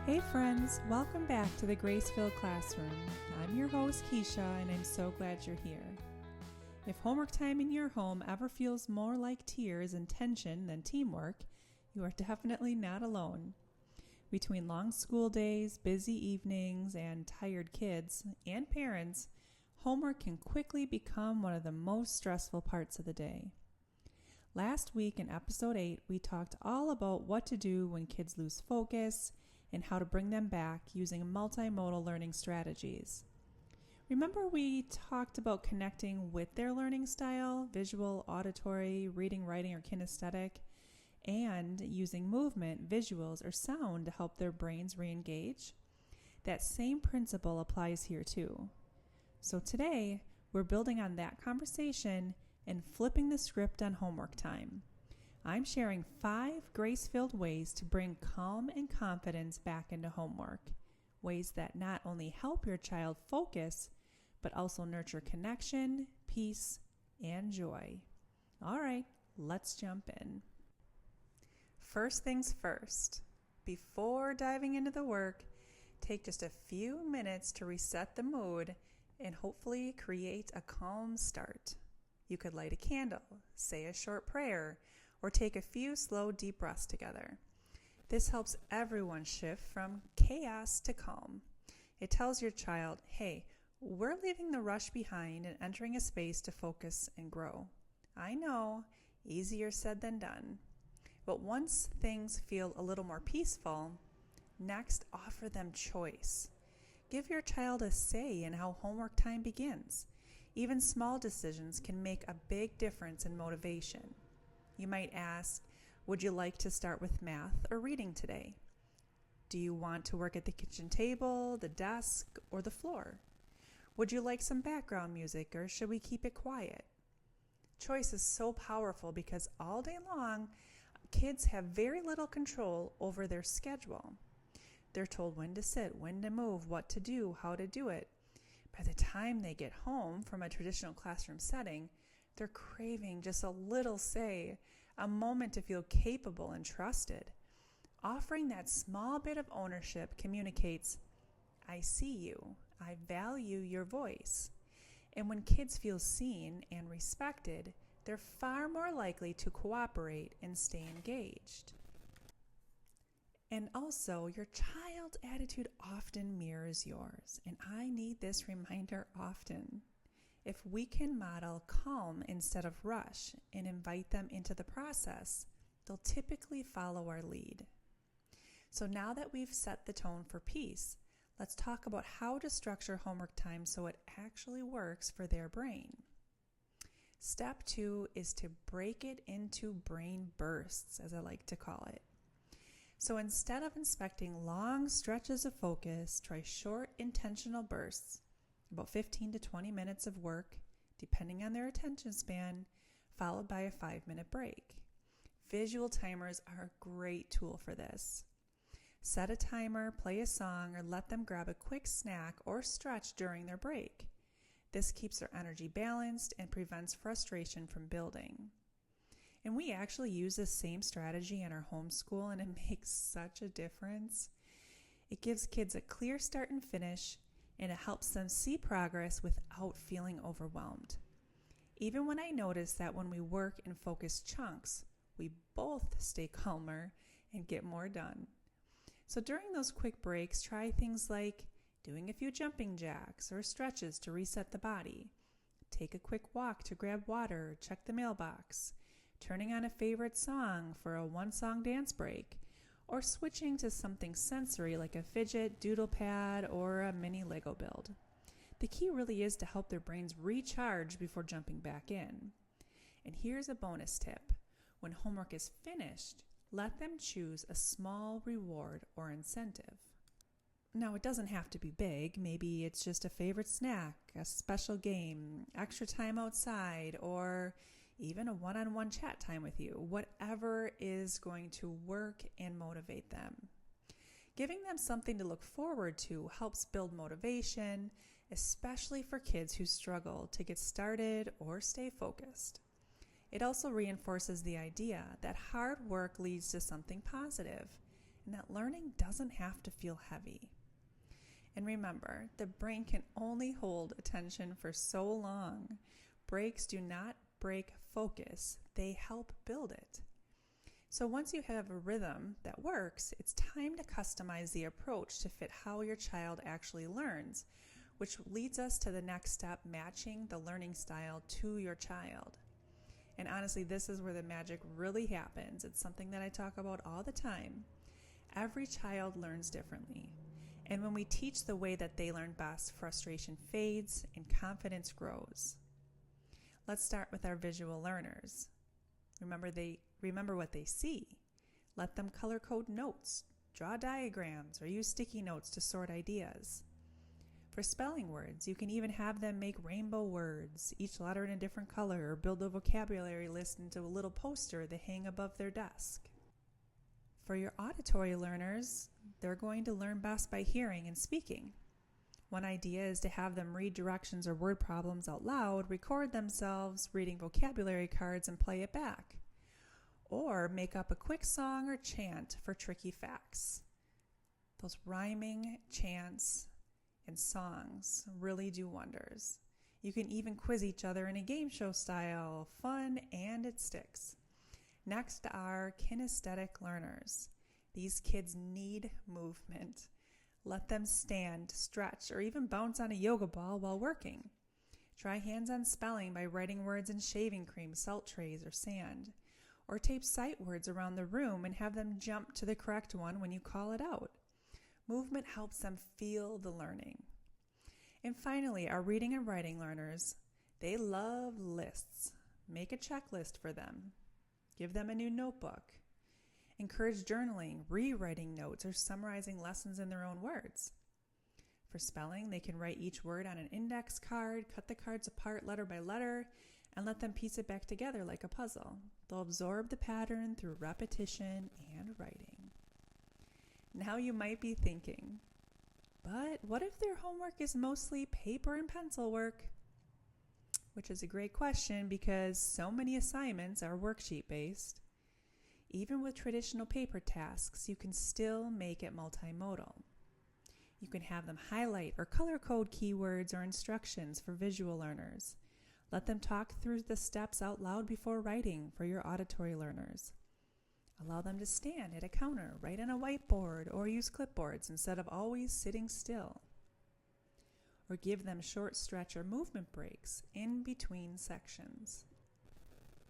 Hey friends, welcome back to the Grace-Filled Classroom. I'm your host Keisha and I'm so glad you're here. If homework time in your home ever feels more like tears and tension than teamwork, you are definitely not alone. Between long school days, busy evenings, and tired kids and parents, homework can quickly become one of the most stressful parts of the day. Last week in episode 8, we talked all about what to do when kids lose focus and how to bring them back using multimodal learning strategies. Remember we talked about connecting with their learning style, visual, auditory, reading, writing, or kinesthetic, and using movement, visuals, or sound to help their brains re-engage? That same principle applies here too. So today, we're building on that conversation and flipping the script on homework time. I'm sharing 5 grace-filled ways to bring calm and confidence back into homework. Ways that not only help your child focus, but also nurture connection, peace, and joy. All right, let's jump in. First things first, before diving into the work, take just a few minutes to reset the mood and hopefully create a calm start. You could light a candle, say a short prayer, or take a few slow, deep breaths together. This helps everyone shift from chaos to calm. It tells your child, hey, we're leaving the rush behind and entering a space to focus and grow. I know, easier said than done. But once things feel a little more peaceful, next offer them choice. Give your child a say in how homework time begins. Even small decisions can make a big difference in motivation. You might ask, would you like to start with math or reading today? Do you want to work at the kitchen table, the desk, or the floor? Would you like some background music or should we keep it quiet? Choice is so powerful because all day long, kids have very little control over their schedule. They're told when to sit, when to move, what to do, how to do it. By the time they get home from a traditional classroom setting, they're craving just a little say, a moment to feel capable and trusted. Offering that small bit of ownership communicates, I see you, I value your voice. And when kids feel seen and respected, they're far more likely to cooperate and stay engaged. And also, your child's attitude often mirrors yours, and I need this reminder often. If we can model calm instead of rush and invite them into the process, they'll typically follow our lead. So now that we've set the tone for peace, let's talk about how to structure homework time so it actually works for their brain. Step 2 is to break it into brain bursts, as I like to call it. So instead of inspecting long stretches of focus, try short, intentional bursts. About 15 to 20 minutes of work, depending on their attention span, followed by a 5-minute break. Visual timers are a great tool for this. Set a timer, play a song, or let them grab a quick snack or stretch during their break. This keeps their energy balanced and prevents frustration from building. And we actually use this same strategy in our homeschool, and it makes such a difference. It gives kids a clear start and finish, and it helps them see progress without feeling overwhelmed. Even when I notice that when we work in focused chunks, we both stay calmer and get more done. So during those quick breaks, try things like doing a few jumping jacks or stretches to reset the body. Take a quick walk to grab water, check the mailbox, turning on a favorite song for a one-song dance break, or switching to something sensory like a fidget, doodle pad, or a mini Lego build. The key really is to help their brains recharge before jumping back in. And here's a bonus tip. When homework is finished, let them choose a small reward or incentive. Now, it doesn't have to be big. Maybe it's just a favorite snack, a special game, extra time outside, or even a one-on-one chat time with you, whatever is going to work and motivate them. Giving them something to look forward to helps build motivation, especially for kids who struggle to get started or stay focused. It also reinforces the idea that hard work leads to something positive, and that learning doesn't have to feel heavy. And remember, the brain can only hold attention for so long. Breaks do not break focus, they help build it. So once you have a rhythm that works, it's time to customize the approach to fit how your child actually learns, which leads us to the next step, matching the learning style to your child. And honestly, this is where the magic really happens. It's something that I talk about all the time. Every child learns differently. And when we teach the way that they learn best, frustration fades and confidence grows. Let's start with our visual learners. Remember what they see. Let them color code notes, draw diagrams, or use sticky notes to sort ideas. For spelling words, you can even have them make rainbow words, each letter in a different color, or build a vocabulary list into a little poster they hang above their desk. For your auditory learners, they're going to learn best by hearing and speaking. One idea is to have them read directions or word problems out loud, record themselves reading vocabulary cards, and play it back. Or make up a quick song or chant for tricky facts. Those rhyming chants and songs really do wonders. You can even quiz each other in a game show style, fun, and it sticks. Next are kinesthetic learners. These kids need movement. Let them stand, stretch, or even bounce on a yoga ball while working. Try hands-on spelling by writing words in shaving cream, salt trays, or sand. Or tape sight words around the room and have them jump to the correct one when you call it out. Movement helps them feel the learning. And finally, our reading and writing learners, they love lists. Make a checklist for them. Give them a new notebook. Encourage journaling, rewriting notes, or summarizing lessons in their own words. For spelling, they can write each word on an index card, cut the cards apart letter by letter, and let them piece it back together like a puzzle. They'll absorb the pattern through repetition and writing. Now you might be thinking, but what if their homework is mostly paper and pencil work? Which is a great question because so many assignments are worksheet based. Even with traditional paper tasks, you can still make it multimodal. You can have them highlight or color code keywords or instructions for visual learners. Let them talk through the steps out loud before writing for your auditory learners. Allow them to stand at a counter, write on a whiteboard, or use clipboards instead of always sitting still. Or give them short stretch or movement breaks in between sections.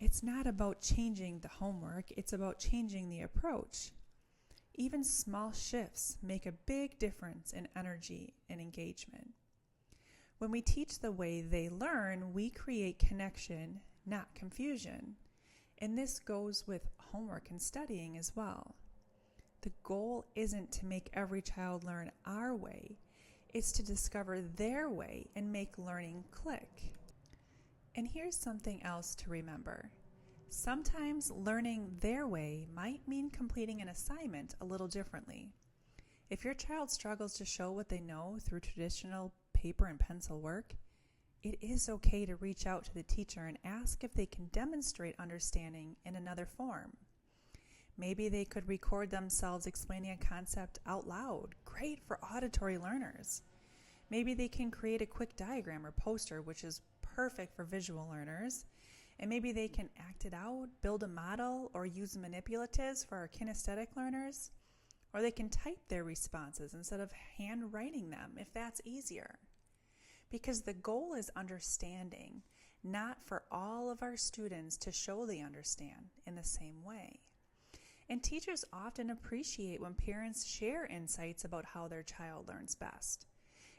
It's not about changing the homework, it's about changing the approach. Even small shifts make a big difference in energy and engagement. When we teach the way they learn, we create connection, not confusion. And this goes with homework and studying as well. The goal isn't to make every child learn our way, it's to discover their way and make learning click. And here's something else to remember. Sometimes learning their way might mean completing an assignment a little differently. If your child struggles to show what they know through traditional paper and pencil work, it is okay to reach out to the teacher and ask if they can demonstrate understanding in another form. Maybe they could record themselves explaining a concept out loud. Great for auditory learners. Maybe they can create a quick diagram or poster, which is perfect for visual learners. And maybe they can act it out, build a model, or use manipulatives for our kinesthetic learners. Or they can type their responses instead of handwriting them, if that's easier. Because the goal is understanding, not for all of our students to show they understand in the same way. And teachers often appreciate when parents share insights about how their child learns best.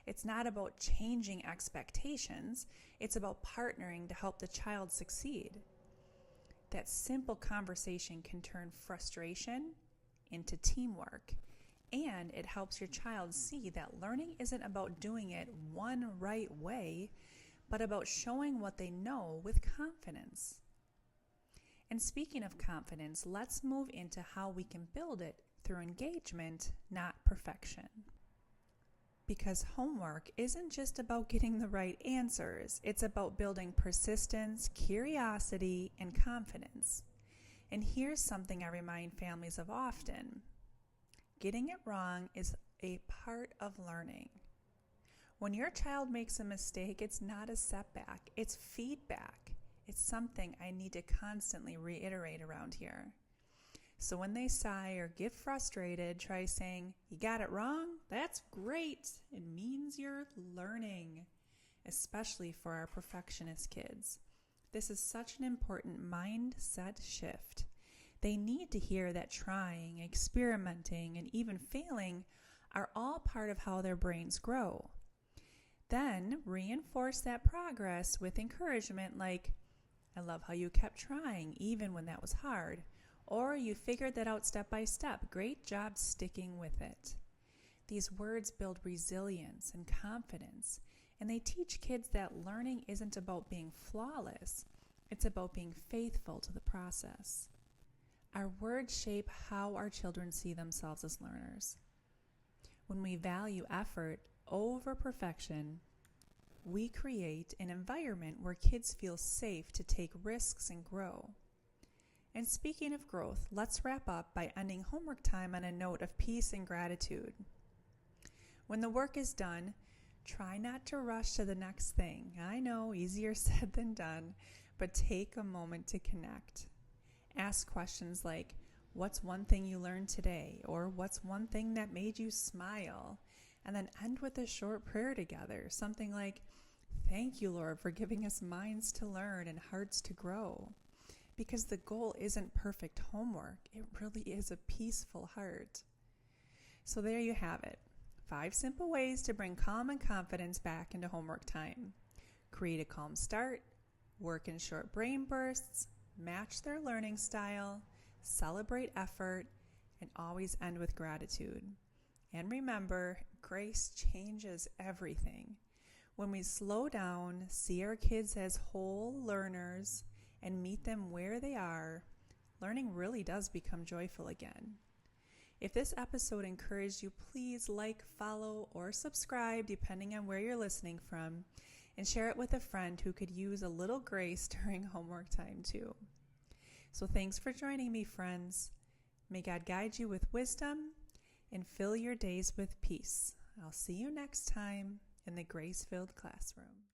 It's not about changing expectations, it's about partnering to help the child succeed. That simple conversation can turn frustration into teamwork, and it helps your child see that learning isn't about doing it one right way, but about showing what they know with confidence. And speaking of confidence, let's move into how we can build it through engagement, not perfection. Because homework isn't just about getting the right answers, it's about building persistence, curiosity, and confidence. And here's something I remind families of often. getting it wrong is a part of learning. When your child makes a mistake, it's not a setback, it's feedback. It's something I need to constantly reiterate around here. So when they sigh or get frustrated, try saying, "You got it wrong? That's great. It means you're learning," especially for our perfectionist kids. This is such an important mindset shift. They need to hear that trying, experimenting, and even failing are all part of how their brains grow. Then reinforce that progress with encouragement like, "I love how you kept trying even when that was hard," or "You figured that out step by step. Great job sticking with it." These words build resilience and confidence, and they teach kids that learning isn't about being flawless. It's about being faithful to the process. Our words shape how our children see themselves as learners. When we value effort over perfection, we create an environment where kids feel safe to take risks and grow. And speaking of growth, let's wrap up by ending homework time on a note of peace and gratitude. When the work is done, try not to rush to the next thing. I know, easier said than done, but take a moment to connect. Ask questions like, "What's one thing you learned today?" or "What's one thing that made you smile?" And then end with a short prayer together, something like, "Thank you, Lord, for giving us minds to learn and hearts to grow." Because the goal isn't perfect homework, it really is a peaceful heart. So there you have it. 5 simple ways to bring calm and confidence back into homework time. Create a calm start, work in short brain bursts, match their learning style, celebrate effort, and always end with gratitude. And remember, grace changes everything. When we slow down, see our kids as whole learners, and meet them where they are, learning really does become joyful again. If this episode encouraged you, please like, follow, or subscribe, depending on where you're listening from, and share it with a friend who could use a little grace during homework time too. So thanks for joining me, friends. May God guide you with wisdom and fill your days with peace. I'll see you next time in the Grace-Filled Classroom.